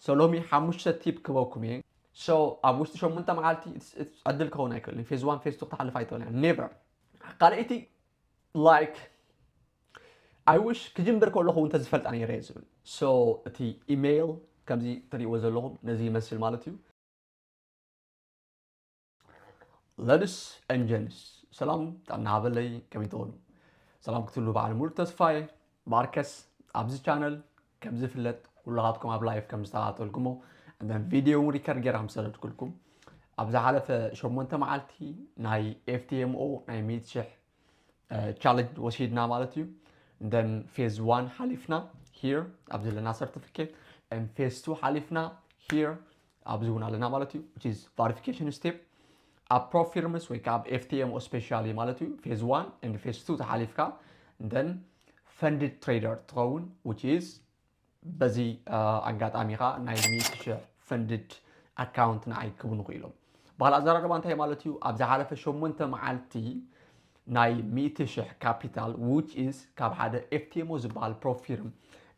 لومي حمش تيب كبوكم يعني اب وشت شو منت معالتي عدل كون ايكل فيز 1 فيز 2 تحلف ايتول يعني نيفر قال ايتي لايك I wish كجنبر كلهم انت زفلت اني ريزبل تي ايميل كمزي تريو زلهم نزي يمثل مالتيو لدس انجلس سلام تعنا عبلي كميتون سلام كتلو بعد مول تصفاي ماركس ابزي channel كمزي فلت كلهاتكم اب لايف كمزي تعاتلكمو عندنا فيديو ريكار غير هم سلت كلكم ابزا حلف شمونته معلتي ناي FTMO ناي ميتشح challenge وشيدنا مالتيو then phase 1 حلفنا here ابزي لنا certificate and phase 2 حلفنا here ابزونا لنا مالتيو which is verification step اب بروفيرمس ወይ ካብ FTMO especially مالتيو phase 1 and phase 2 تحلفكا then funded trader تكون which is بزي አጋጣሚኻ ናይ 100,000 funded account ንዓይ ክብኑ ክኢሎም ባህል ኣዘራርባ እንታይ ማለት እዩ ኣብ ዝሓለፈ 8 መዓልቲ ናይ 100,000 ካፒታል which is ካብ ሓደ FTMO ዝበሃል ፕሮፊርም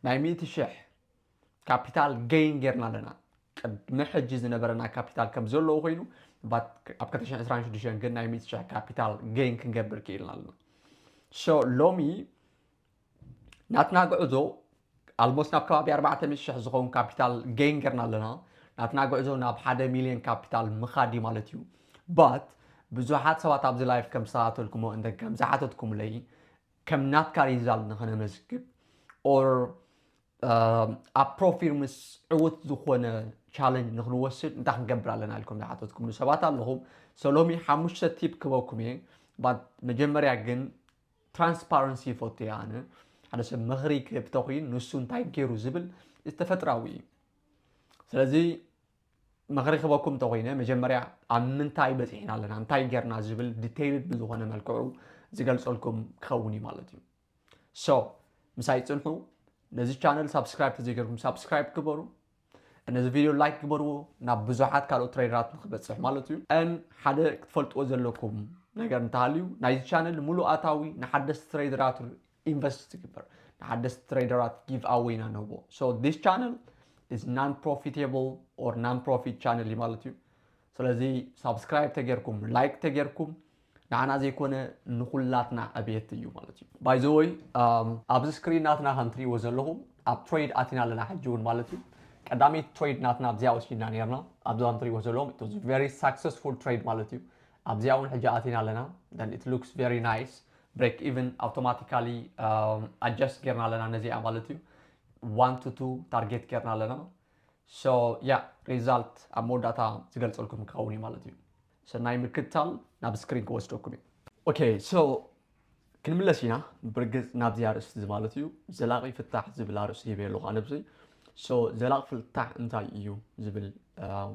ናይ 100,000 ካፒታል gain ጌርና ኣለና ቅድሚ ሕጂ ዝነበረና ካፒታል ከም ዘለዎ ኮይኑ ኣብ 2026 ግን ናይ 100,000 ካፒታል gain ክንገብር ክኢልና ኣለና so ሎሚ ናትና ጉዕዞ almost ናብ ከባቢ 400,000 ዝኸውን ካፒታል gain ጌርና ኣለና ናትና ጉዕዞ ናብ 1 ሚሊዮን ካፒታል ምኻዲ ማለት እዩ but ብዙሓት ሰባት ኣብዚ ላይፍ ከም ሰዓተልኩሞ እንደ ከም ዝሓተትኩም ለይ ከም ናትካ ሪዛልት ንኽነመዝግብ or ኣብ ፕሮፊርምስ ዕውት ዝኾነ ቻሌንጅ ንኽንወስድ እንታይ ክንገብር ኣለና ኢልኩም ዝሓተትኩም ሰባት ኣለኹም ሰሎሚ 5 ቲፕ ክበኩም እየ but መጀመርያ ግን ትራንስፓረንሲ ፎቶ ያነ ሓደ ሰብ ምኽሪ ክህብ ተኾይን ንሱ እንታይ ገይሩ ዝብል ዝተፈጥራዊ ስለዚ ምኽሪ ክበኩም ተኾይነ መጀመርያ ኣብ ምንታይ በፂሕና ኣለና እንታይ ጌርና ዝብል ዲቴይልድ ብዝኾነ መልክዑ ዝገልጸልኩም ክኸውን እዩ ማለት እዩ ሶ ምሳይ ጽንሑ ነዚ ቻነል ሳብስክራይብ ተዘይገርኩም ሳብስክራይብ ግበሩ ነዚ ቪድዮ ላይክ ግበርዎ ናብ ብዙሓት ካልኦት ትሬደራት ንኽበፅሕ ማለት እዩ እን ሓደ ክትፈልጥዎ ዘለኩም ነገር እንተሃልዩ ናይዚ ቻነል ሙሉእ ኣታዊ ንሓደስቲ ትሬደራት ኢንቨስት ዝግበር ንሓደስቲ ትሬደራት ጊቭ ኣዌይ ኢና ነህቦ ሶ ዲስ ቻነል is non-profitable or non-profit channel ማለት እዩ ስለዚ ሳብስክራይብ ተገርኩም ላይክ ተገርኩም ንዓና ዘይኮነ ንኹላትና ዕብየት እዩ ማለት እዩ ባይ ዘ ወይ ኣብዚ ስክሪን ናትና ከም ትሪእዎ ዘለኹም ኣብ ትሬድ ኣቲና ኣለና ሕጂ እውን ማለት እዩ ቀዳሚት ትሬድ ናትና ኣብዚኣ ወሲድና ነርና ኣብዚ ከም ትሪእዎ ዘለኹም it was very successful trade ማለት እዩ ኣብዚኣ እውን ሕጂ ኣቲና ኣለና then it looks very nice break even automatically adjust ጌርና ኣለና ነዚኣ ማለት እዩ 1 to 2 ታርጌት ጌርና ኣለና so yeah result ኣብ መወዳእታ ዝገልጸልኩም ክኸውን እዩ ማለት እዩ ሰናይ ምክትታል ናብ ስክሪን ክወስደኩም እዩ ኦኬ so ክንምለስ ኢና ብርግጽ ናብዚ ኣርእስቲ ማለት እዩ ዘላቒ ፍታሕ ዝብል ኣርእስቲ ሂበ ኣለኹ ኣነ ብዘይ so ዘላቒ ፍታሕ እንታይ እዩ ዝብል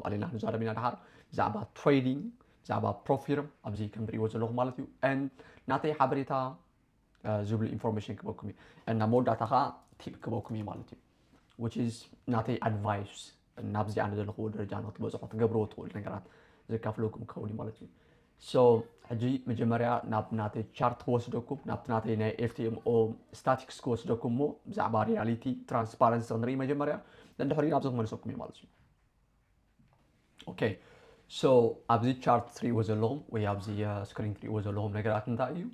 ኣሊና ንዛረብ ኢና ድሓር ብዛዕባ ትሬዲንግ ብዛዕባ ፕሮፊርም ኣብዚ ከም ትሪእዎ ዘለኹም ማለት እዩ and ናተይ ሓበሬታ ዝብል ኢንፎርሜሽን ክበኩም እዩ እና መወዳእታ ከዓ ቲፕ ክበኩም እዩ ማለት እዩ which is ናተይ ኣድቫይስ ናብዚ ኣነ ዘለኹዎ ደረጃ ንኽትበፅሑ ትገብርዎ ትኽእሉ ነገራት ዘካፍለኩም ክኸውን እዩ ማለት እዩ so ሕጂ መጀመርያ ናብ ናተይ ቻርት ክወስደኩም ናብቲ ናተይ ናይ FTMO ስታቲክስ ክወስደኩም ሞ ብዛዕባ ሪያሊቲ ትራንስፓረንሲ ክንርኢ መጀመርያ እንድሕሪ ናብዚ ክመልሰኩም እዩ ማለት እዩ ኦኬ so ኣብዚ ቻርት ትሪእዎ ዘለኹም ወይ ኣብዚ ስክሪን ትሪእዎ ዘለኹም ነገራት እንታይ እዩ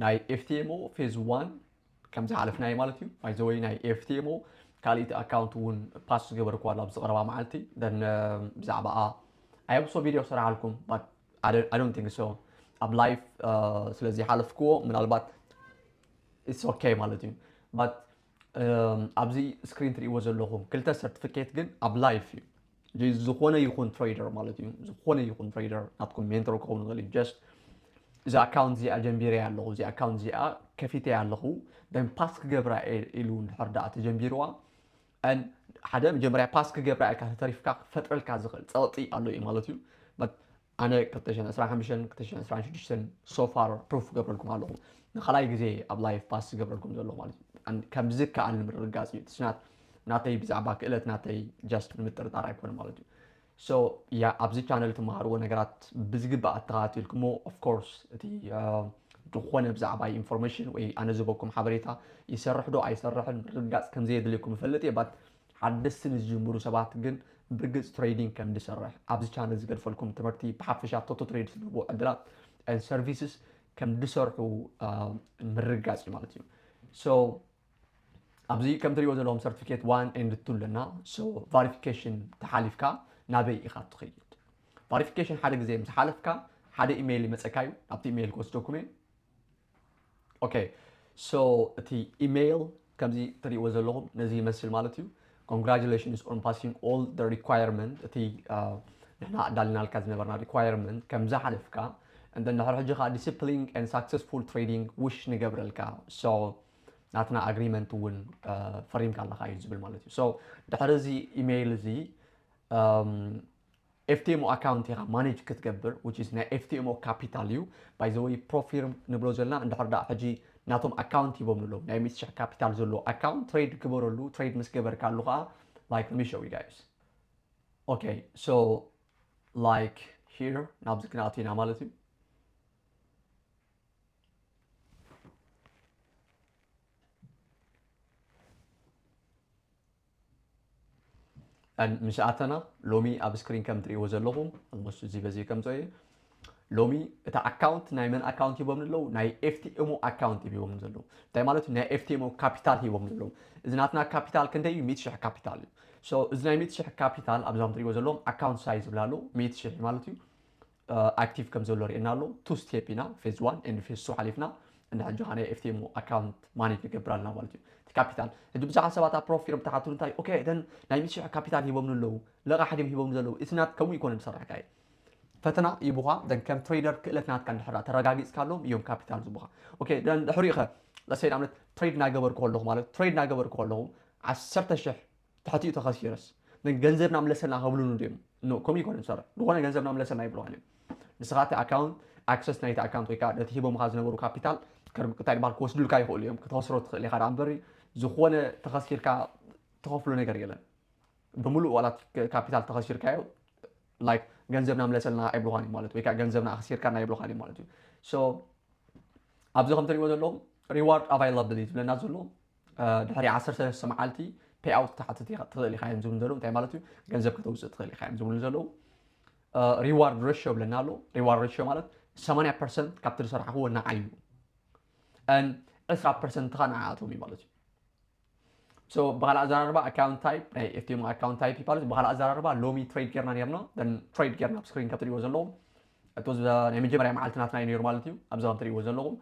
ናይ FTMO ፌዝ 1 ከም ዝሓለፍናዮ ማለት እዩ ባይ ዘ ወይ ናይ FTMO ካልእቲ ኣካውንት እውን ፓስ ዝገበርኩ ኣሎ ኣብ ዝቐረባ መዓልቲ then ብዛዕባኣ ኣይብሶ ቪድዮ ሰራሓልኩም but I don't think so ኣብ ላይፍ ስለዚ ሓለፍክዎ ምናልባት it's okay ማለት እዩ but ኣብዚ ስክሪን ትሪእዎ ዘለኹም ክልተ ሰርቲፊኬት ግን ኣብ ላይፍ እዩ ዝኾነ ይኹን ትሬደር ማለት እዩ ዝኾነ ይኹን ትሬደር ናትኩም ሜንተር ክኸውን ይኽእል እዩ just እዚ ኣካውንት እዚኣ ጀንቢረያ ኣለኹ እዚ ኣካውንት እዚኣ ከፊተያ ኣለኹ then ፓስ ክገብራ ኢሉ እንድሕር ዳኣ ተጀንቢርዋ and ሓደ መጀመርያ ፓስ ክገብራ ኢልካ ተሪፍካ ክፈጥረልካ ዝኽእል ፀቕጢ ኣሎ እዩ ማለት እዩ but ኣነ 2025 2026 so far proof ገብረልኩም ኣለኹ ንኻልኣይ ግዜ ኣብ ላይፍ ፓስ ዝገብረልኩም ዘለኹ ማለት እዩ ከምዚ ከኣል ንምርግጋፅ እዩ ትስናት ናተይ ብዛዕባ ክእለት ናተይ ጀስት ንምጥርጣር ኣይኮነ ማለት እዩ so ያ ኣብዚ ቻነል ትመሃርዎ ነገራት ብዝግባእ ተኸታተልኩሞ of course እቲ ዝኾነ ብዛዕባ ኢንፎርሜሽን ወይ ኣነ ዝህበኩም ሓበሬታ ይሰርሕ ዶ ኣይሰርሕን ርግጋፅ ከምዘየድልየኩም ይፈልጥ እየ but حدثت نزجمرو سبات جن برجس تريدينج كم دسرح أبز channel زقل فلكم تمرتي بحفشات توتو تريد سببو عدلات and services كم دسرحو مرجعس مالتيو so أبزي كم تري وزلهم certificate 1 and 2 لنا so verification تحالف كا نبي إخات تخيل verification حدا زي متحالف كا حدا إيميل مسكايو أبتي إيميل كوست دوكومنت أوكي so تي إيميل كم زي تري وزلهم نزي مسل مالتيو congratulations on passing all the requirement تي نحنا دالنا الكاز نبرنا requirement كم زحلف كا and then نحن حجة discipline and successful trading وش نجبر الكا so ناتنا agreement ون فريم كان لخاي زبل مالتي so دحر زي ايميل زي FTMO account يغا manage كتقبر which is نا FTMO capital you by the way profile نبلو زلنا دحر دا حجي ناتهم account يبوم نلو نا يميتش capital زلو account trade كبرو لو trade مسكبر كان لغا like let me show you guys okay so like here نابزك ناتينا مالتي أن مساعتنا لومي أب سكرين كم تري وزلهم المش زي بزي كم زي لومي تا أكاونت نايمن أكاونت يبوم نلو ناي FTMO أكاونت يبوم نزلو تاي مالته ناي FTMO كابيتال يبوم نلو إذا ناتنا كابيتال كنتي يميتش كابيتال so إذا يميتش كابيتال أبزام تري وزلهم أكاونت سايز بلالو ميتش مالته أكتيف كم زلوري إنالو تو ستيبنا فيز 1 إن فيز 2 حليفنا إن هنجو FTMO أكاونت ماني نقبرالنا مالته كابيتال هدو بزاف سبات بروفيل بتاعتهم تاي اوكي دن ناي ميتش كابيتال يبوم نلو لا حد يبوم نلو اسنات كم يكون مسرح كاي فتنا يبوها دن كم تريدر كلتنات كان حرا ترغاغيس كالهم يوم كابيتال زبوها اوكي دن دحريخه لا سيد عملت تريد ناغبر كولهم مالت تريد ناغبر كولهم 10 شح تحتي تخسيرس دن غنزب ناملسنا هبلو نديم نو كم يكون مسرح لغونه غنزب ناملسنا يبلو عليهم نسخات اكاونت اكسس نايت اكاونت ويكا دتي هبو مخاز نبرو كابيتال كرم تايد بال كوسدل كاي خول يوم كتوسرو تخلي خاد امبري زخونه تخسيركا تخفلو ነገር የለን በሙሉ ዋላት ካፒታል ተኸሲርካዮ ላይክ ገንዘብና ምለሰልና አይብሎሃኒ ማለት ወይ ገንዘብና አኽሲርካና አይብሎሃኒ ማለት እዩ ሶ ኣብዚ ከም ትሪእዎ ዘለኹም ሪዋርድ ኣቫይላብሊቲ ብለና ዘሎ ድሕሪ 13 መዓልቲ ፔይ ኣውት ተሓትት ትኽእል ኢኻ እዮም ዝብሉ ዘለዉ እንታይ ማለት እዩ ገንዘብ ከተውፅእ ትኽእል ኢኻ እዮም ዝብሉ ዘለዉ ሪዋርድ ሬሽዮ ብለና ኣሎ ሪዋርድ ሬሽዮ ማለት 80% ካብቲ ዝሰርሓኽዎ ንዓዩ ان 10% تخان عاتهم يمالتي so بغال ازاربا account type اي FTMO account type يبالس بغال ازاربا لومي trade كيرنا نيرنا then trade كيرنا بسكرين كابتري وزنلهم اتوز نمجي مريم عالتناتنا ينير مالتيو ابزام تري وزنلهم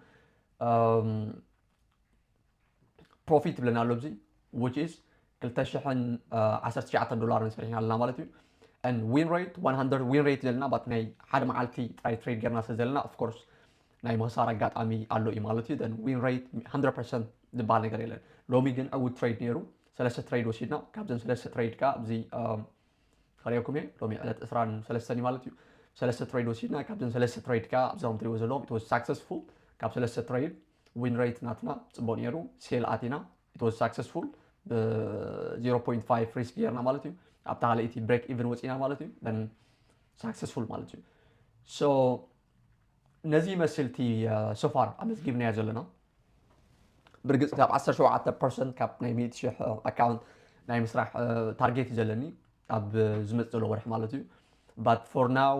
profit بلنا لوبزي which is كلتشحن 10,000 دولار نسرحنا لنا مالتيو and win rate 100 win rate لنا بات ناي حد معالتي trade كيرنا سزلنا of course ናይ መሳራ አጋጣሚ ኣሎ እዩ ማለት እዩ then win rate 100% ዝባል ነገር የለን ሎሚ ግን ኣው ትሬድ ነይሩ ሰለስተ ትሬድ ወሲድና ካብዘን ሰለስተ ትሬድ ካ ኣብዚ خليكم ሎሚ ዕለት 23 ማለት እዩ ሰለስተ ትሬድ ወሲድና ካብዘን ሰለስተ ትሬድ ካ ኣብዞም ትሪእዎ ዘለዎም it was successful ካብ ሰለስተ ትሬድ win rate ናትና ጽቡቅ ነይሩ ሴል ኣቲና it was successful 0.5 risk ጌርና ማለት እዩ ኣብታ ካልእቲ break even ወፂና ማለት እዩ then successful ማለት እዩ so نزي مسلتي سفر أمس جبنا زلنا برجع تاب 17% كاب نايميت شح أكاونت نايم سرح تارجت زلني أب زمت زلوا ورح مالتي but for now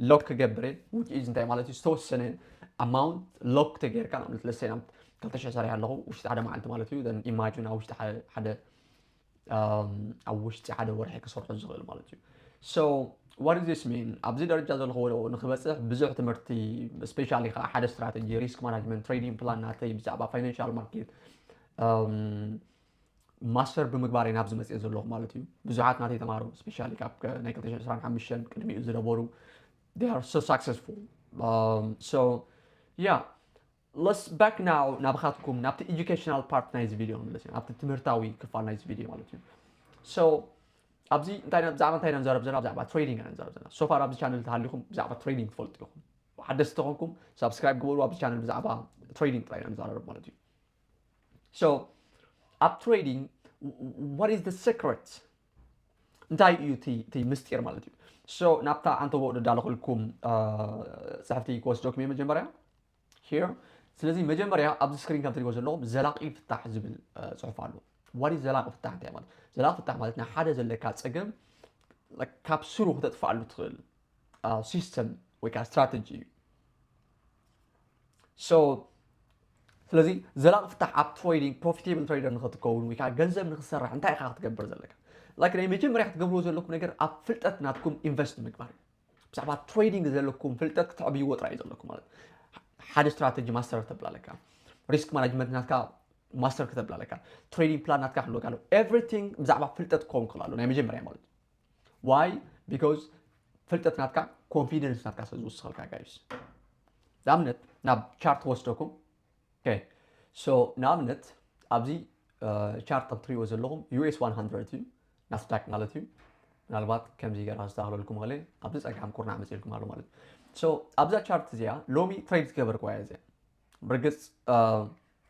lock جبري which is نتاي مالتي ستو سنة amount lock تجير كان مثل السنة كلت شيء صار يحلقه وش تعد مالتي مالتي then imagine أو وش حدا أو وش حدا ورح يكسر الزغل مالتي so what does this mean أبزي درجة زلخو نخبصه بزح تمرتي especially حدا استراتيجي risk management trading plan ناتي بزعبا financial market ماستر بمقباري نابز مسئل زلخو مالتي بزحات ناتي تمارو especially كاب نايكلتشن سران حمشن كدمي يزربورو they are so successful so yeah let's back now نابخاتكم نابت educational part نايز فيديو نابت تمرتاوي كفال نايز فيديو مالتي so أبزي تاينا زعما تاينا نزارب زنا زعما trading أنا نزارب زنا so far أبزي channel تهاليكم زعما trading فولتكم وحدثتكم subscribe قولوا أبزي channel زعما trading تاينا نزارب مالتي so up trading what is the secret نتاي يو تي مستير مالتي so نبتا أنتو بقول دالو لكم صحفتي كوست دوكمي مجمرة here سلزي مجمرة أبزي سكرين كام تري وزلهم زلاقي فتح زبل صحف عنه what is زلاق فتح انت ማለት زلاق فتح مالتنا حدا زلك صقم like كابسولو تدفعلو تخيل سيستم ويكا استراتيجي so ስለዚህ زلاق فتح اب تريدينج بروفيتابل تريدر نختكون ويكا ገንዘብ ንክሰርሕ እንታይ ኢኻ ክትገብር ዘለካ ላይክ ናይ መጀመርያ ክትገብርዎ ዘለኩም ነገር ኣብ ፍልጠት ናትኩም ኢንቨስት ምግባር ብዛዕባ ትሬዲንግ ዘለኩም ፍልጠት ክትዕብይዎ ጥራይ ዘለኩም ማለት ሓደ ስትራቴጂ ማስተር ተብላለካ ሪስክ ማኔጅመንት ናትካ ማስተር ከተብላለካ ትሬዲንግ ፕላን ናትካ ክህልወካ ኣሎ ኤቭሪቲንግ ብዛዕባ ፍልጠት ክኸውን ክእል ኣሎ ናይ መጀመርያ ማለት ዋይ ቢኮዝ ፍልጠት ናትካ ኮንፊደንስ ናትካ ስለ ዝውስኸልካ ጋይስ ንኣብነት ናብ ቻርት ወስደኩም ሶ ንኣብነት ኣብዚ ቻርት እትሪእዎ ዘለኹም US 100 እዩ ናስዳክ ማለት እዩ ምናልባት ከምዚ ገራ ዝተኽለልኩም ኸለ ኣብዚ ፀጋም ኩርናዕ መፅልኩም ኣሎ ማለት ሶ ኣብዛ ቻርት እዚኣ ሎሚ ትሬድ ዝገበርክ ዋያ እዚኣ ብርግፅ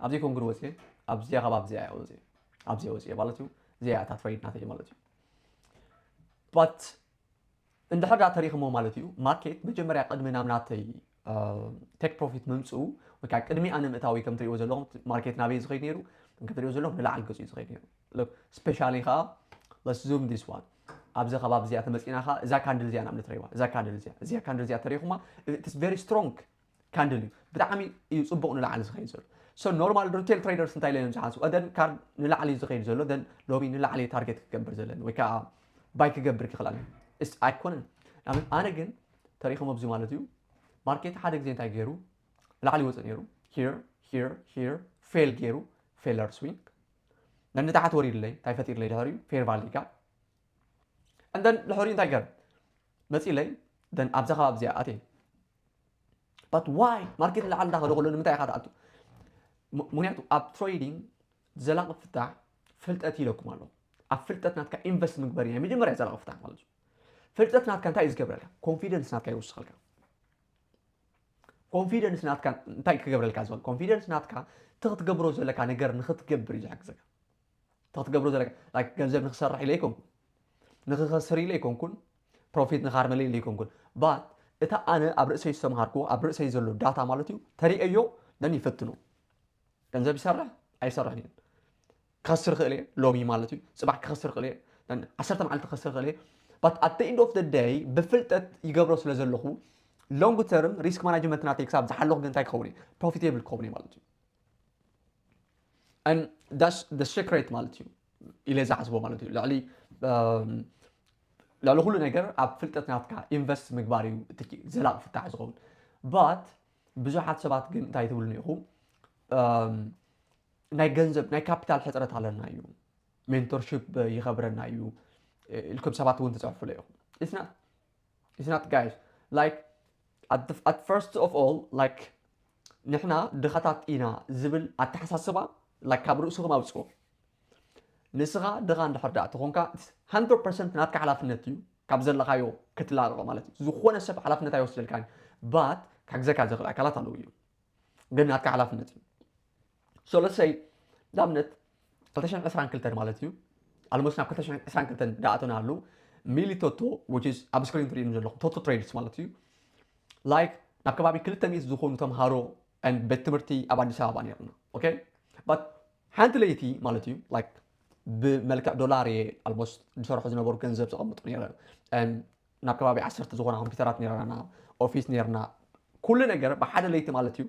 ኣብዚ ኮንግር ወፅየ ኣብዚኣ ኸባ ኣብዚኣ ወፅየ ኣብዚኣ ወፅየ ማለት እዩ እዚኣ እታ ትሬድ ናተይ ማለት እዩ ባት እንድሕር ዳ ተሪኽሞ ማለት እዩ ማርኬት መጀመርያ ቅድሚ ናብ ናተይ ቴክ ፕሮፊት ምምፅኡ ወይ ከዓ ቅድሚ ኣነ ምእታዊ ከም ትሪእዎ ዘለኹም ማርኬት ናበይ ዝኸይድ ነይሩ ከም ትሪእዎ ዘለኹም ንላዕሊ ገፁ እዩ ዝኸይድ ነይሩ ስፔሻሊ ከዓ let's zoom this one ኣብዚ ኸባ ኣብዚኣ ተመፂና ኸ እዛ ካንድል እዚኣ ናብነት ትሪእዋ እዛ ካንድል እዚኣ ተሪኹማ it's very strong ካንድል እዩ ብጣዕሚ እዩ ፅቡቕ ንላዕሊ ዝኸይድ ዘሎ so normal retail traders እንታይ ኢሎም ዝሓስቡ እደን ካርድ ንላዕሊ ዝኸይድ ዘሎ ደን ሎሚ ንላዕሊ ታርጌት ክገብር ዘለኒ ወይ ከዓ ባይ ክገብር ክኽእል ኣይኮነን ኣነ ግን ተሪኹም ኣብዚ ማለት እዩ ማርኬት ሓደ ግዜ እንታይ ገይሩ ላዕሊ ይወፅእ ነይሩ here ፌል ገይሩ ፌለር ስዊንግ ነንታሓት ወሪድለይ እንታይ ፈጢርለይ ድሕሪኡ ፌር ቫሊ ጋ እንደን ድሕሪኡ እንታይ ገር መፂለይ ደን ኣብዛ ኸባ ኣብዚኣ ኣትየ ባት ዋይ ማርኬት ላዕሊ እንዳኸደ ከሎ ንምንታይ ኢኻ ትኣቱ ምክንያቱ ኣብ ትሬዲንግ ዘላቂ ፍታሕ ፍልጠት ኢለኩም ኣሎ ኣብ ፍልጠት ናትካ ኢንቨስት ምግበር እዩ መጀመርያ ዘላቂ ፍታሕ ማለት እዩ ፍልጠት ናትካ እንታይ እዩ ዝገብረልካ ኮንፊደንስ ናትካ ይውስኸልካ ኮንፊደንስ ናትካ እንታይ ክገብረልካ ዝብል ኮንፊደንስ ናትካ ትኽትገብሮ ዘለካ ነገር ንኽትገብር እዩ ዝሕግዘካ ትኽትገብሮ ዘለካ ላይክ ገንዘብ ንክሰርሕ ኢለ ይኮንኩን ንክኸስር ኢለ ይኮንኩን ፕሮፊት ንኻርመለ ኢለ ይኮንኩን ባት እታ ኣነ ኣብ ርእሰይ ዝተምሃርኩ ኣብ ርእሰይ ዘሎ ዳታ ማለት እዩ ተሪአዮ ደን ይፈትኑ ገንዘብ ይሰርሕ ኣይሰርሕን እዩ ክኸስር ክእል እየ ሎሚ ማለት እዩ ፅባሕ ክኸስር ክእል እየ 10 መዓልቲ ክኸስር ክእል እየ ባት ኣት ኤንድ ኦፍ ደ ዴይ ብፍልጠት ይገብሮ ስለ ዘለኹ ሎንግ ተርም ሪስክ ማናጅመንት ናተይ ክሳብ ዝሓለኹ ግን እንታይ ክኸውን እየ ፕሮፊቴብል ክኸውን እየ ማለት እዩ and that's the secret ማለት እዩ ኢለ ዝሓስቦ ማለት እዩ ልዕሊ ኩሉ ነገር ኣብ ፍልጠት ናትካ ኢንቨስት ምግባር እዩ እቲ ዘላቕ ፍታሕ ዝኸውን ባት ብዙሓት ሰባት ግን እንታይ ትብሉ ኢኹም ናይ ገንዘብ ናይ ካፒታል ሕፅረት ኣለና እዩ ሜንቶርሺፕ ይኸብረና እዩ ኢልኩም ሰባት እውን ትፅሕፍሉ ኢኹም it's not guys like at first of all like ንሕና ድኻታት ኢና ዝብል ኣተሓሳስባ like ካብ ርእስኹም ኣውፅኦ ንስኻ ድኻ እንድሕር ዳኣ ትኾንካ 100% ናትካ ሓላፍነት እዩ ካብ ዘለኻዮ ክትላቐቕ ማለት እዩ ዝኾነ ሰብ ሓላፍነት ኣይወስደልካን ባት ካግዘካ ዝኽእል ኣካላት ኣለዉ እዩ ግን ናትካ ሓላፍነት እዩ so let's say ንኣብነት 2022 ማለት እዩ almost ናብ 2022 ዳኣተና ኣለዉ ሚሊቶቶ which is ኣብ ስክሪን ትሪእኑ ዘለኹም ቶቶ ትሬድስ ማለት እዩ like ናብ ከባቢ 200 ዝኾኑ ተምሃሮ ቤት ትምህርቲ ኣብ ኣዲስ ኣበባ ነርና ኦኬ ባት ሓንቲ ለይቲ ማለት እዩ like ብመልክዕ ዶላር እየ almost ዝሰርሑ ዝነበሩ ገንዘብ ዝቐምጡ ነይረ ናብ ከባቢ 10 ዝኾነ ኮምፒውተራት ነርና ኦፊስ ነርና ኩሉ ነገር ብሓደ ለይቲ ማለት እዩ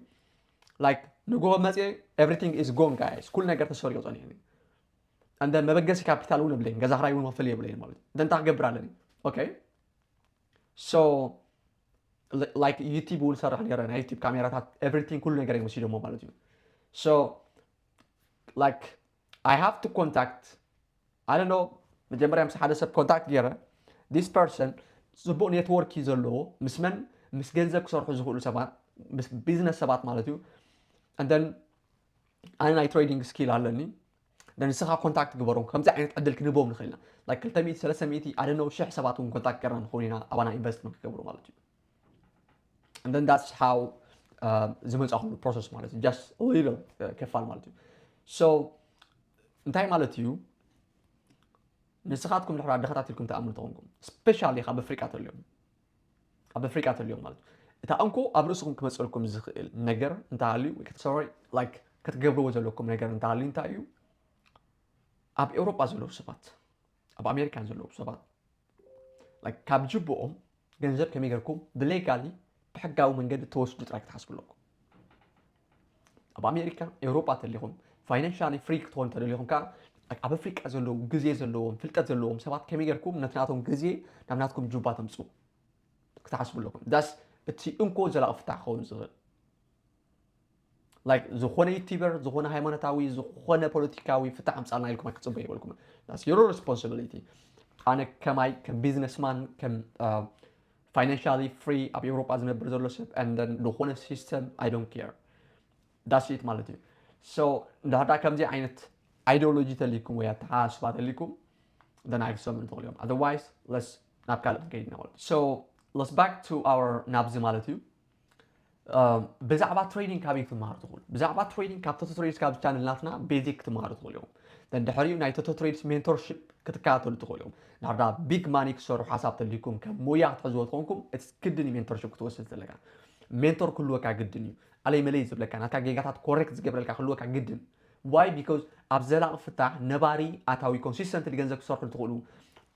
like ንጎ መፅየ everything is gone guys ኩሉ ነገር ተሰሪቑ ፀኒሑ and then መበገሲ ካፒታል እውን የብለይን ገዛ ክራይ እውን መክፈል የብለይን ማለት እዩ እንታይ ክገብር ኣለኒ ኦኬ so like ዩቲዩብ እውን ሰርሕ ነይረ ናይ ዩቲዩብ ካሜራታት everything ኩሉ ነገር ይመስል ደሞ ማለት እዩ so like I have to contact I don't know መጀመርያ ምስ ሓደ ሰብ ኮንታክት ገይረ this person ፅቡቕ ኔትወርክ እዩ ዘለዎ ምስ መን ምስ ገንዘብ ክሰርሑ ዝኽእሉ ሰባት ምስ ቢዝነስ ሰባት ማለት እዩ and then ኣነ ናይ ትሬዲንግ ስኪል ኣለኒ ንስኻ ኮንታክት ግበሮም ከምዚ ዓይነት ዕድል ክንቦም ንኽእል ኢና like 200 300 I don't know 1000 ሰባት እውን ኮንታክት ገርና ንኾን ኢና ኣባና ኢንቨስትመንት ክገብሩ ማለት እዩ and then that's how ዝመፅእ ኩሉ ፕሮሰስ ማለት እዩ just a little ከፋል ማለት እዩ so እንታይ ማለት እዩ ንስኻትኩም ድሕሪ ኣደኻታት ኢልኩም ተኣምኑ ተኾንኩም ስፔሻሊ ኣብ ኣፍሪቃ ተልዮም ማለት እዩ እታ እንኮ ኣብ ርእስኩም ክመፅልኩም ዝኽእል ነገር እንታይ ሃልዩ ወይ ክትገብርዎ ዘለኩም ነገር እንታይ ሃልዩ እንታይ እዩ ኣብ ኤውሮጳ ዘለዉ ሰባት ኣብ ኣሜሪካ ዘለዉ ሰባት like ካብ ጅብኦም ገንዘብ ከመይ ጌርኩም ብሌጋሊ ብሕጋዊ መንገዲ ተወስዱ ጥራይ ክትሓስብለኩም ኣብ ኣሜሪካ ኤውሮጳ ተለኹም ፋይናንሻሊ ፍሪ ክትኾኑ ተደሊኹም ከዓ ኣብ ኣፍሪቃ ዘለዉ ግዜ ዘለዎም ፍልጠት ዘለዎም ሰባት ከመይ ጌርኩም ነቲ ናቶም ግዜ ናብ ናትኩም ጅባ ተምፁ ክትሓስብለኩም ዳስ እቲ እንኮ ዘላቒ ፍታሕ ክኸውን ዝኽእል like ዝኾነ ዩቲበር ዝኾነ ሃይማኖታዊ ዝኾነ ፖለቲካዊ ፍታሕ ኣምፃልና ኢልኩም ክትፅበዩ ይበልኩም that's your responsibility ኣነ ከማይ ከም ቢዝነስማን ከም financially free ኣብ ኤውሮጳ ዝነብር ዘሎ ሰብ and then ዝኾነ ሲስተም I don't care that's it ማለት እዩ so እንዳዳ ከምዚ ዓይነት ideology ተሊኩም ወይ ኣተሓሳስባ ተሊኩም then I ሰምን ትኽእሉ እዮም otherwise let's ናብ ካልእ ከይድና ማለት so let's back to our ናብዚ ማለት እዩ ብዛዕባ ትሬዲንግ ካበይ ክትመሃሩ ትኽእሉ ብዛዕባ ትሬዲንግ ካብ ቶቶ ትሬድስ ካብ ቻነል ናትና ቤዚክ ክትመሃሩ ትኽእሉ እዮም ድሕሪኡ ናይ ቶቶ ትሬድስ ሜንቶርሺፕ ክትከታተሉ ትኽእሉ እዮም ናርዳ ቢግ ማኒ ክሰርሑ ሓሳብ ተልይኩም ከም ሞያ ክትሕዝዎ ትኾንኩም እቲ ግድን ሜንቶርሺፕ ክትወስድ ዘለካ ሜንቶር ክህልወካ ግድን እዩ ኣለይ መለይ ዝብለካ ናትካ ጌጋታት ኮሬክት ዝገብረልካ ክህልወካ ግድን ዋይ ቢካዝ ኣብ ዘላቒ ፍታሕ ነባሪ ኣታዊ ኮንሲስተንትሊ ገንዘብ ክሰርሑ ትኽእሉ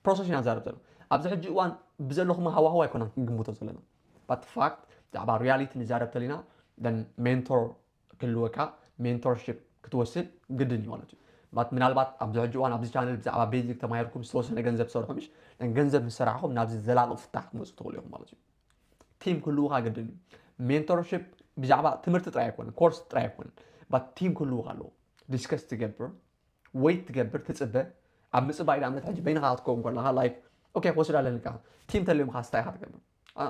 ፕሮሰስ ኢና ንዛረብ ዘሎ ኣብዚ ሕጂ እዋን ብዘለኹም ሃዋህዋ ኣይኮናን ክንግምቶ ዘለና ባት ፋክት ብዛዕባ ሪያሊቲ ንዛረብ ተለና ደን ሜንቶር ክህልወካ ሜንቶርሺፕ ክትወስድ ግድን እዩ ማለት እዩ ምናልባት ኣብዚ ሕጂ እዋን ኣብዚ ቻነል ብዛዕባ ቤዚክ ተማሂርኩም ዝተወሰነ ገንዘብ ትሰርሑ ምሽ ገንዘብ ምስ ሰራሕኹም ናብዚ ዘላቒ ፍታሕ ክትመፁ ትኽእሉ ኢኹም ማለት እዩ ቲም ክህልውካ ግድን እዩ ሜንቶርሺፕ ብዛዕባ ትምህርቲ ጥራይ ኣይኮነን ኮርስ ጥራይ ኣይኮነን ባት ቲም ክህልውካ ኣለዎ ዲስከስ ትገብር ወይ ትገብር ትፅበ ኣብ ምፅባይ ንኣብነት ሕጂ በይንኻ ክትከውን ከለኻ ላይክ ኦኬ ክወስድ ኣለኒ ከዓ ቲም ተልዩምካ ስታይ ኢኻ ትገብር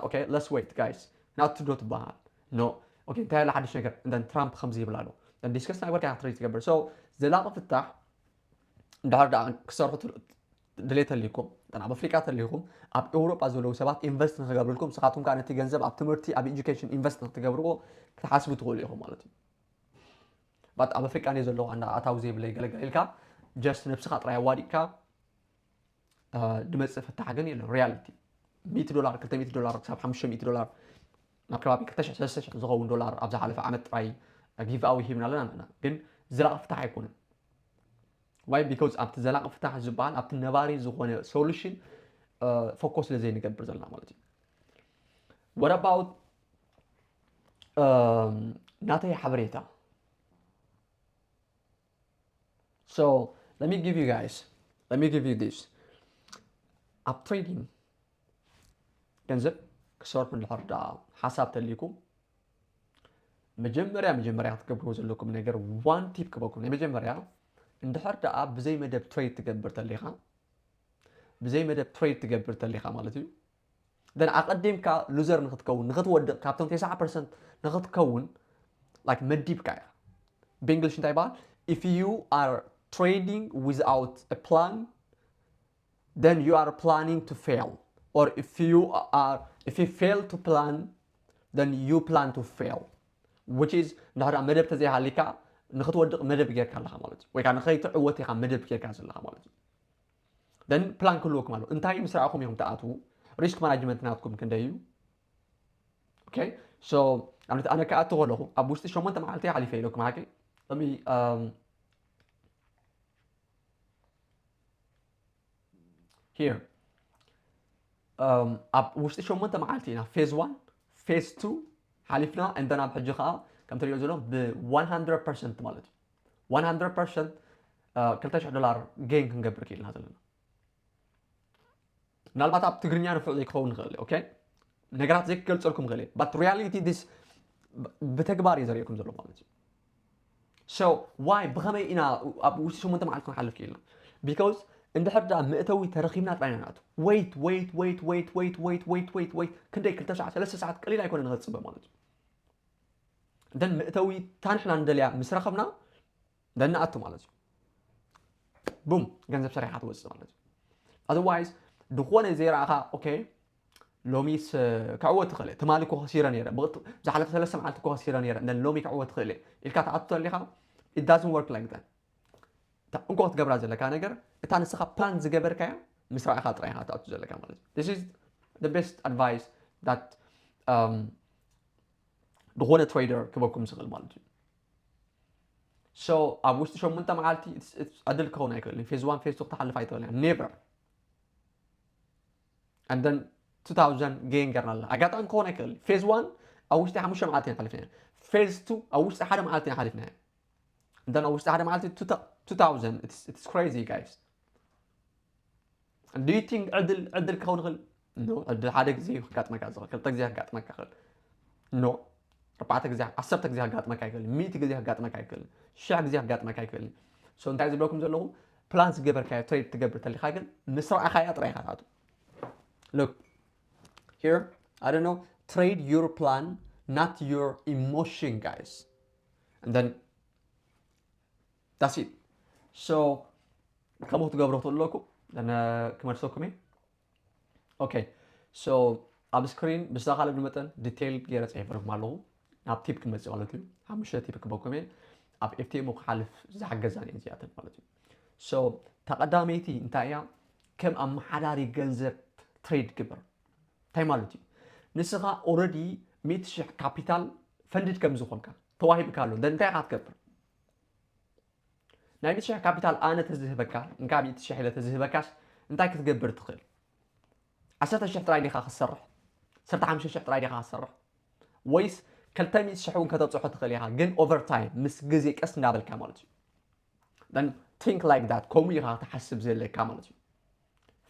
ኦኬ let's wait guys not to do ትበሃል ኖ ኦኬ እንታይ ያለ ሓድሽ ነገር እንደን ትራምፕ ከምዚ ይብል ኣሎ ደን ዲስከስ ናይ ወርካ ትሬድ ትገብር ሶ ዘላቒ ፍታሕ እንድሕር ዳ ክሰርሑ ድሌት ተልይኩም ኣብ ኣፍሪቃ ተልይኩም ኣብ ኤውሮጳ ዘለዉ ሰባት ኢንቨስት ንክገብርልኩም ንስኻትኩም ከዓ ነቲ ገንዘብ ኣብ ትምህርቲ ኣብ ኤጁኬሽን ኢንቨስት ንክትገብርዎ ክትሓስቡ ትኽእሉ ኢኹም ማለት እዩ ባት ኣብ ኣፍሪቃ ነ ዘለኹ ኣንዳ ኣታዊ ዘይብለይ ገለገለ ኢልካ ጀስት ነብስኻ ጥራይ ኣዋዲቕካ ድመፅእ ፍታሕ ግን የለን ሪያሊቲ $100 $200 ክሳብ $500 ናብ ከባቢ 2,000 ዝኸውን ዶላር ኣብ ዝሓለፈ ዓመት ጥራይ ጊቭኣዊ ሂብና ኣለና ንሕና ግን ዘላቒ ፍታሕ ኣይኮነን ዋይ ቢካዝ ኣብቲ ዘላቒ ፍታሕ ዝበሃል ኣብቲ ነባሪ ዝኾነ ሶሉሽን ፎከስ ስለዘይንገብር ዘለና ማለት እዩ what about ናተይ ሓበሬታ so let me give you this ኣብ ትሬዲንግ ገንዘብ ክሰርሑ እንድሕር ዳ ሓሳብ ተልይኩም መጀመርያ ክትገብርዎ ዘለኩም ነገር ዋን ቲፕ ክበኩም ናይ መጀመርያ እንድሕር ዳኣ ብዘይ መደብ ትሬድ ትገብር ተሊኻ ማለት እዩ ደን ኣቐዲምካ ሉዘር ንክትወድቕ ካብቶም 90% ንክትከውን like መዲብካ ኢኻ ብእንግሊሽ እንታይ ይበሃል if you are trading without a plan then you are planning to fail or if you fail to plan then you plan to fail which is እንድሕር ዳ መደብ ተዘይሃሊካ ንክትወድቕ መደብ ጌርካ ኣለኻ ማለት እዩ ወይ ከዓ ንኸይትዕወት ኢኻ መደብ ጌርካ ዘለኻ ማለት እዩ ደን ፕላን ክህልወኩም ኣሎ እንታይ ምስ ረኣኹም ኢኹም ተኣትዉ ሪስክ ማናጅመንት ናትኩም ክንደይ እዩ ኦኬ ሶ ኣነ ከኣቱ ከለኹ ኣብ ውሽጢ 8 መዓልቲ ሓሊፈ ኢለኩም ሃከ here ኣብ ውሽጢ 8 መዓልቲ ኢና ፌዝ 1 ፌዝ 2 ሓሊፍና እንደና ኣብ ሕጂ ከዓ ከም ትሪኦ ዘለኹም ብ100% ማለት እዩ 100% $2,000 ጌን ክንገብር ክኢልና ዘለና ምናልባት ኣብ ትግርኛ ንፍዑ ዘይክኸውን ንኽእል ኦኬ ነገራት ዘይክገልፀልኩም ክእል ባት ሪያሊቲ ዲስ ብተግባር እዩ ዘርእየኩም ዘሎ ማለት እዩ ሶ ዋይ ብኸመይ ኢና ኣብ ውሽጢ 8 መዓልቲ ክንሓልፍ ክኢልና ቢካዝ እንድሕር ዳ መእተዊ ተረኺብና ጥራይና ናቱ ወይት ክንደይ 2 ሰዓት 3 ሰዓት ቀሊል ኣይኮነ ንኽፅበ ማለት እዩ ደን መእተዊ ታንሕና እንደልያ ምስ ረኸብና ደን ንኣቱ ማለት እዩ ቡም ገንዘብ ሰሪሕካ ትወፅእ ማለት እዩ otherwise ድኾነ ዘይረኣኻ ኦኬ ሎሚስ ክዕወት ትኽእል ትማሊ ኮ ከሲረ ነይረ ዝሓለፈ 3 መዓልቲ ኮ ከሲረ ነይረ ደን ሎሚ ክዕወት ትኽእል ኢልካ ተኣቱ ተሊኻ it doesn't work like that እንኳ ክትገብራ ዘለካ ነገር እታ ንስኻ ፕላን ዝገበርካያ ምስ ረኣኻ ጥራይ ኢኻ ተኣቱ ዘለካ ማለት እዩ this is the best advice that ድኾነ ትሬደር ክበኩም ዝኽእል ማለት እዩ so ኣብ ውሽጢ 8 መዓልቲ ዕድል ክኸውን ኣይክእልን ፌዝ 1 ፌዝ 2 ክትሓልፍ ኣይትኽእልን never and then 2000 gain ገርና ኣለና ኣጋጣሚ ክኸውን ኣይክእልን ፌዝ 1 ኣብ ውሽጢ 5 መዓልቲ ሓሊፍና ፌዝ 2 ኣብ ውሽጢ 1 መዓልቲ ሓሊፍና and then ኣብ ውሽጢ 1 መዓልቲ 2000 it's crazy guys and do you think ዕድል ክኸውን ይኽእል no ዕድል ሓደ ግዜ ክጋጥመካ ዝኽእል ክልተ ግዜ ክጋጥመካ ይኽእል no 4 ግዜ 10 ግዜ ክጋጥመካ ኣይክእልን 100 ግዜ ክጋጥመካ ኣይክእልን 1000 ግዜ ክጋጥመካ ኣይክእልን so እንታይ ዝብለኩም ዘለኹ ፕላን ዝገበርካዮ ትሬድ ትገብር ተለኻ ግን ምስ ረኣኻያ ጥራይ ኢኻ ትኣቱ look here I don't know trade your plan not your emotion guys and then that's it so ከምኡ ትገብሩ ትለኩም ለና ክመርሰኩም okay so ኣብ ስክሪን ብዝተኻለ መጠን ዲቴይል ገይረ ፅሒፈኩም ኣለኹ ናብ ቲፕ ክመፅእ ማለት እዩ 5 ቲፕ ክበኩም ኣብ FTM ክሓልፍ ዝሓገዛኒ እዚኣተን ማለት እዩ so ተቐዳመይቲ እንታይ እያ ከም ኣመሓዳሪ ገንዘብ ትሬድ ግበር እንታይ ማለት እዩ ንስኻ ኦልሬዲ 100,000 ካፒታል ፈንድድ ከም ዝኾንካ ተዋሂብካ ኣሎ እንታይ ኢኻ ትገብር ናይ 100,000 ካፒታል ኣነ ተዝህበካ እንካ 100,000 ኢለ ተዝህበካስ እንታይ ክትገብር ትኽእል 10,000 ጥራይ ዲኻ ክሰርሕ 15,000 ጥራይ ዲኻ ክሰርሕ ወይስ 200,000 እውን ከተብፅሖ ትኽእል ኢኻ ግን ኦቨር ታይም ምስ ግዜ ቀስ እንዳበልካ ማለት እዩ then think like that ከምኡ ኢኻ ትሓስብ ዘለካ ማለት እዩ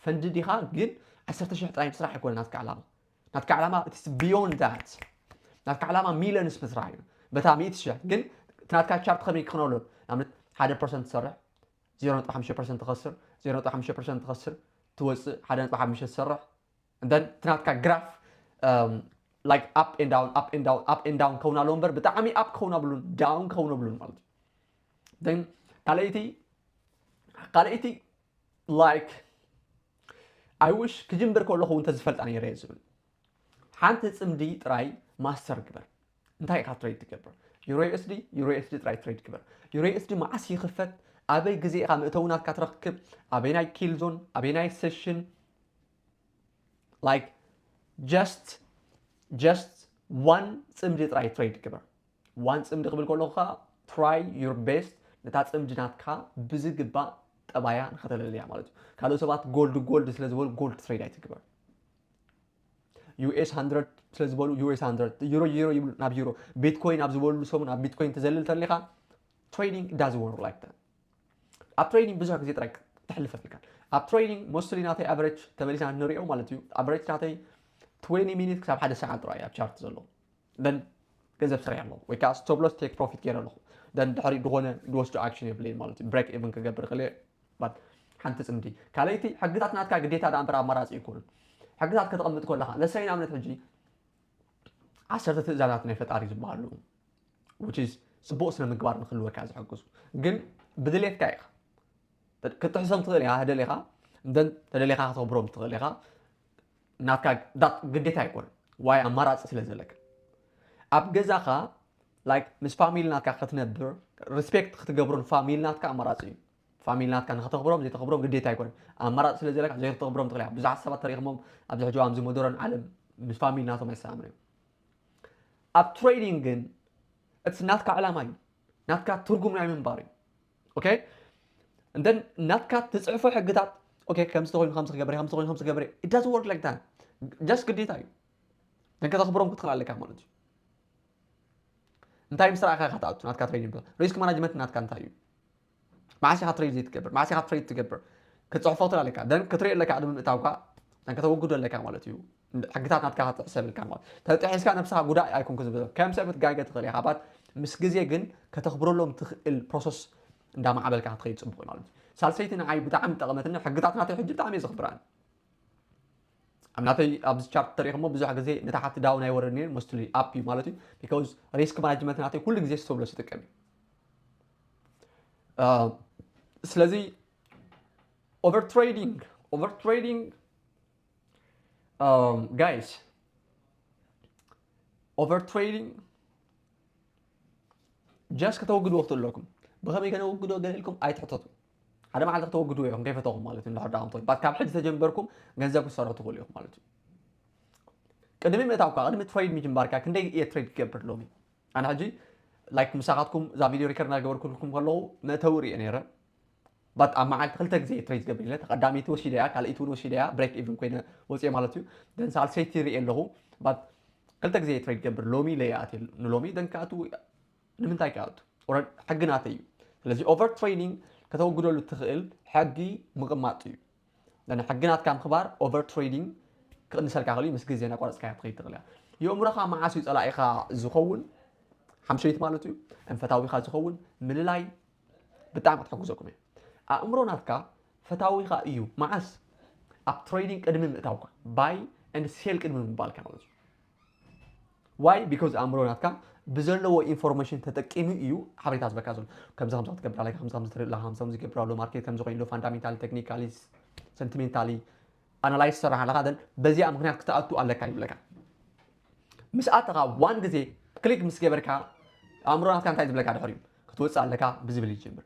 ፈንድድ ኢኻ ግን 10,000 ጥራይ ምስራሕ ኣይኮነ ናትካ ዓላማ it's beyond that ናትካ ዓላማ ሚሊዮንስ ምስራሕ እዩ በታ 100,000 ግን ናትካ ቻርት ከመይ ክኽነሎ ንኣብነት 1% ትሰርሕ 0.5% ትኸስር 0.5% ትኸስር ትወፅእ 1.5 ትሰርሕ and then ናትካ ግራፍ like up and down ከውና ኣሎ እምበር ብጣዕሚ up ከውና ብሉን down ከውና ብሉን ማለት እዩ then ካልአይቲ like I wish ክጅምር ከለኹ እንተ ዝፈልጣ ነይረ እየ ዝብል ሓንቲ ፅምዲ ጥራይ ማስተር ግበር እንታይ ኢኻ ትሬድ ትገብር USD ጥራይ ትሬድ ግበር USD መዓስ ይኽፈት ኣበይ ግዜ ኢኻ ምእተውናትካ ትረክብ ኣበይ ናይ ኪል ዞን ኣበይ ናይ ሴሽን like just one ፅምዲ ጥራይ ትሬድ ግበር one ፅምዲ ክብል ከለኹ try your best ነታ ፅምዲ ናትካ ብዝግባእ ጠባያ ንኸተለልያ ማለት እዩ ካልኦት ሰባት ጎልድ ስለ ዝበሉ ጎልድ ትሬድ ኣይትግበር US 100 ስለ ዝበሉ US 100 ዩሮ ይብሉ ናብ ዩሮ ቢትኮይን ኣብ ዝበሉ ሰሙን ኣብ ቢትኮይን ተዘልል ተለኻ trading doesn't work like that ኣብ ትሬዲንግ ብዙሕ ግዜ ጥራይ ትሕልፍ ኣፍልካ ኣብ ትሬዲንግ ሞስትሊ ናተይ ኣቨሬጅ ተመሊስና ንሪኦ ማለት እዩ ኣቨሬጅ ናተይ 20 ሚኒት ክሳብ 1 ሰዓት ጥራይ ኣብ ቻርት ዘሎ then ገንዘብ ስራሕ ኣለኹ ወይ ከዓ ስቶፕ ሎስ ቴክ ፕሮፊት ገይረ ኣለኹ then ድሕሪ ዝኾነ ድወስዶ ኣክሽን የብለይን ማለት እዩ ብሬክ ኢቨን ክገብር ክእል ባት ሓንቲ ፅምዲ ካልአይቲ ሕግታት ናትካ ግዴታ ዳ እምበር ኣማራፂ ይኮኑ ሕግታት ከተቐምጥ ከለኻ ለሰይ ንኣብነት ሕጂ 10 ትእዛዛት ናይ ፈጣሪ ዝበሃሉ which is ፅቡቅ ስነ ምግባር ንክህልወካ ዝሕግዙ ግን ብድሌትካ ኢኻ ክትሕሶም ትኽእል ኢኻ ህደሌኻ እንደን ተደሌኻ ክትኽብሮም ትኽእል ኢኻ ናትካ ግዴታ ኣይኮነን ዋይ ኣማራፂ ስለ ዘለካ ኣብ ገዛኻ like ምስ ፋሚሊ ናትካ ክትነብር ሪስፔክት ክትገብሮን ፋሚሊ ናትካ ኣማራፂ እዩ ፋሚሊ ናትካ ንኽተኽብሮም ዘይተኽብሮም ግዴታ ኣይኮነን ኣማራፂ ስለ ዘለካ ዘይተኽብሮም ትኽእል ኢኻ ብዙሓት ሰባት ተሪኽሞም ኣብዚ ሕጂ ኣብዚ ሞደርን ዓለም ምስ ፋሚሊ ናቶም ኣይሰኣምኑ እዮም ኣብ ትሬዲንግ ግን እቲ ናትካ ዕላማ እዩ ናትካ ትርጉም ናይ ምንባር እዩ ኦኬ እንደን ናትካ ትፅሕፎ ሕግታት ኦኬ ከምዚ ተኮይኑ ከምዚ ክገብር ከምዚ ተኮይኑ ከምዚ ክገብር it doesn't work like that just ግዴታ እዩ ደንከ ተኽብሮም ክትኽእል ኣለካ ማለት እዩ እንታይ ምስ ረኣኻ ኢኻ ትኣቱ ናትካ ትሬዲንግ ሪስክ ማናጅመንት ናትካ እንታይ እዩ معاشي هتريد تكبر معاشي هتريد تكبر كتصحفات لك دن كتري لك عدم متاوكا دن كتوجد لك مالتيو حقتها نتكا حسب الكامل تحس كان نفسها غدا ايكون كذا كم سبت جايجه تخلي حبات مس غزي ግን ከተخبروا لهم البروسس እንዳማ عبلك هتخيد صبح ማለት ሳልሰይትና አይ بتاعم ተቀመጥና حقتاتنا تحج بتاعم يزخبران امناتي ابز چارت تاريخ مو ብዙح غزي نتاحت داون ايورنين mostly up مالتي because risk management ناتي كل غزي ستوب لو تتقمي ስለዚህ overtrading guys overtrading just ከተወግዱ ወቅት ለኩም በከመይ ከነወግዱ ገለልኩም አይተحطቱ ሓደ መዓልቲ ከተወግዱ ይኹም ከይፈተኹም ማለት ነው እንዳሕዳም ቶይ ባካ ብሕጅ ተጀምበርኩም ገንዘብ ክሰሩ ትኽእሉ ኢኹም ማለት እዩ ቅድሚ ምእታውካ ቅድሚ ትሬድ ምጅምባርካ ክንደይ ትሬድ ክገብር ሎሚ ኣነ ሕጂ لايك مساعدكم ذا فيديو ريكورد نقبر كلكم كله ما توري نيرة بات أما عاد خلت جزء تريز قبل لا تقدمي توشي ده على إيتون وشي ده بريك إيفن كوينا وزي مالتيو دن سال سيتيري اللهو بات خلت جزء تريز قبل لومي لياتي نلومي دن كاتو نمنتاي كاتو ورا حقنا تيو الذي أوفر تريننج كتو قدروا للتخيل حقي مقماتيو لأن حقنا كام خبر أوفر تريننج كأن سالك عليه مسك زينا قارس كهات خيط غلا يوم رخا مع عسيس على إخا زخون حمشيت مالتيو أن فتاوي خا زخون من اللاي بتعمل تحكوزكم أمرنا كا فتاوي خا إيو معس أب تريننج قدم من تاوكا باي أند سيل قدم من بالك مالتيو واي بيكوز أمرنا كا بزلوا إنفورميشن تتكيمي إيو حبيت بكازل كم زهم زات قبل عليك خمسة خمسة تري لا خمسة خمسة قبل له ماركت كم زوجين له فاندامينتال تكنيكاليز سنتيمنتالي أنالايز صراحة لقادن بزي أمكن كتأتو على كاي بلكا مسأتها وان جزء كليك مسكي بركا أمرنا كان تعيد بلكا دحريم كتوصل على كا بزبلي جمر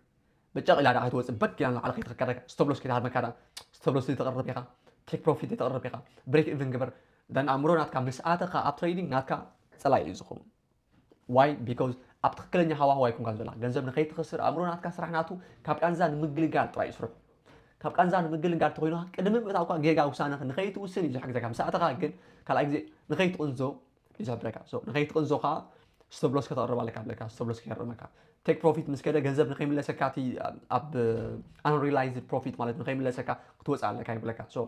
بتشغل إلى راح توصل بك يعني على خيط كذا ستوب لوس كده هذا مكانه ستوب لوس تقرب يخا تيك بروفيت تقرب يخا بريك إيفن جبر دان أمرنا كان مسأتها أب تريدينج ناتكا سلاي يزخون واي بيكوز أب تكلني هوا يكون كان زلا جنزب نخيط خسر أمرنا كان سرح ناتو كاب أنزان مقلقات رايس رب كاب أنزان مقلقات تقولنا قدم بتاعك جيجا وسانة نخيط وسني جحك زكام مسأتها جن كلا أجزي نخيط أنزو إذا بركة سو نخيط أنزو خا ستوب لوس كتقرب على كابلكا ستوب لوس كيرو مكا تيك بروفيت مسكده جنزب نخيم لسكاتي أب unrealized profit مالت نخيم لسكا كتوصل على كاي بلكا سو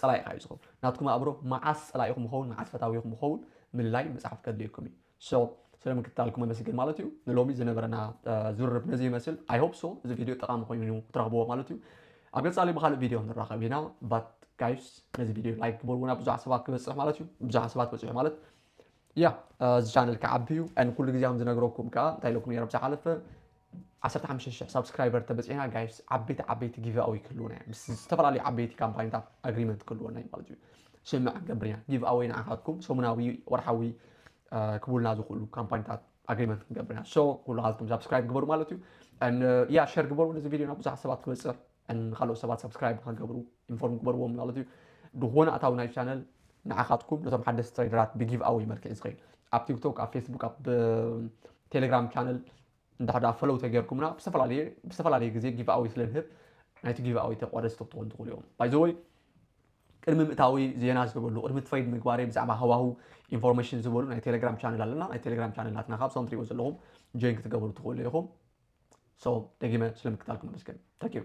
صلاي خايزكم ناتكم أبرو معس صلايكم مخون معس فتاويكم مخون من لاي مسحف كدليكم سو سلام كتالكم مسكين مالتيو نلومي زنبرنا زور بنزي مثل I hope so إذا فيديو تقام خوينو ترغبوا مالتيو أبيت صالي بخالق فيديو نراقبينا but guys نزي فيديو لايك بولونا بزح سبات كبصح مالتيو بزح سبات بصح مالت يا الشانل كعبيو أنا كل جزء عم نقولكم كا تايلكم يا رب سحالف 15 سبسكرايبر تبصينا جايز عبيت جيف أوي كلونا بس استفر علي عبيت كامباين تاع أجريمنت كلونا مالتيو سمع قبريا جيف أوي نعهدكم سومناوي ورحوي كبولنا زخلو كامباين تاع أجريمنت قبريا سو كل هذا سبسكرايب قبروا مالتيو أن يا شير قبروا نزل فيديو نبصح سبات كبصر أن خلوا سبات سبسكرايب قبروا إنفورم قبروا مالتيو دهونا أتاونا الشانل نعهدكم لازم حدث تريدرات بجيف أوي مركز خير أب تيك توك أب فيسبوك أب تيليجرام شانل እንዳሕዳ ፈለው ተገርኩምና ብዝተፈላለየ ግዜ ጊቭ ኣዊ ስለንህብ ናይቲ ጊቭ ኣዊ ተቋደስቲ ክትኾኑ ትኽእሉ እዮም ባይ ዘ ወይ ቅድሚ ምእታዊ ዜና ዝገበሉ ቅድሚ ትሬድ ምግባሬ ብዛዕባ ሃዋህው ኢንፎርሜሽን ዝበሉ ናይ ቴሌግራም ቻነል ኣለና ናይ ቴሌግራም ቻነል ናትና ካብቶም ትሪእዎ ዘለኹም ጆይን ክትገብሩ ትኽእሉ ኢኹም ሶ ደጊመ ስለምክታልኩም መስገን ታንኪዩ